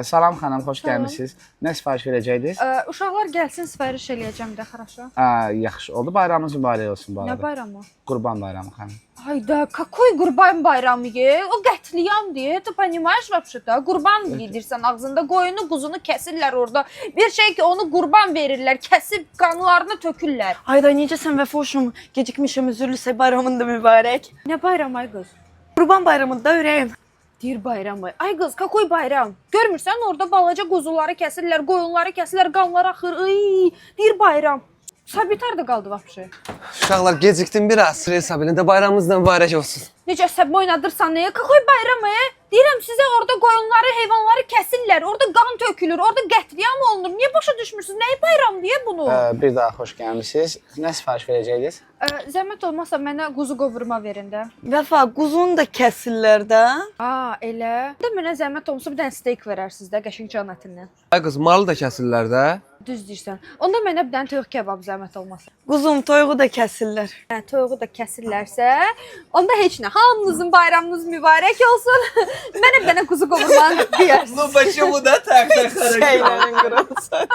Salam xanım, xoş gəlmisiniz. Nə sifariş verəcəydiniz? Uşaqlar gəlsin, sifariş eləyəcəm də, xaraşa. Yaxşı oldu. Bayramınız mübarək olsun bu Nə arada. bayramı? Qurban bayramı xanım. Hayda, какой Qurban bayramı ye? O qətliyamdır. Ты понимаешь вообще-то? Qurban yedirsən ağzında, qoyunu, quzunu kəsirlər orada. Bir şey ki, onu qurban verirlər, kəsib qanlarını tökürlər. Ayda necəsən Vəfoşum? Gecikmişəm, üzürlüsə bayramın da mübarək. Nə bayram ay qız? Qurban bayramında ürəyim. Deyir bayramı. Ay qız, какой bayram? Görmürsən orada balaca quzuları kəsirlər, qoyunları kəsirlər, qanlar axır. Ay, deyir bayram. Sabit harda qaldı vəbşi? Uşaqlar gecikdim biraz. Hesab edin də bayramınız da mübarək olsun. Necə səbmə oynadırsan, nəyə? Какой bayramı? Deyirəm sizə orada qoyunları, heyvanları kəsirlər, orada qan tökülür, orada qətliyam olunur. Niyə başa düşmürsünüz? Nəyi bayram deyə bunu? Bir daha xoş gəlmisiniz. Nə sifariş verəcəydiniz? Zəhmət olmasa mənə quzu qovurma verin də. Vəfa, quzunu da kəsirlər də. Elə. Bir də mənə zəhmət olmasa bir dənə steak verərsiniz də, qəşəng can ətindən. Ay qız, malı da kəsirlər də. Düz deyirsən. Onda mənə bir dənə toyuq kebab zəhmət olmasa. Quzum, toyuğu da kəsirlər. Toyuğu da kəsirlərsə, onda heç nə. Hamınızın bayramınız mübarək olsun. Mənə bir dənə quzu qovurmanı deyirsiniz. Ну почему да так? Şeylərin qırılsın.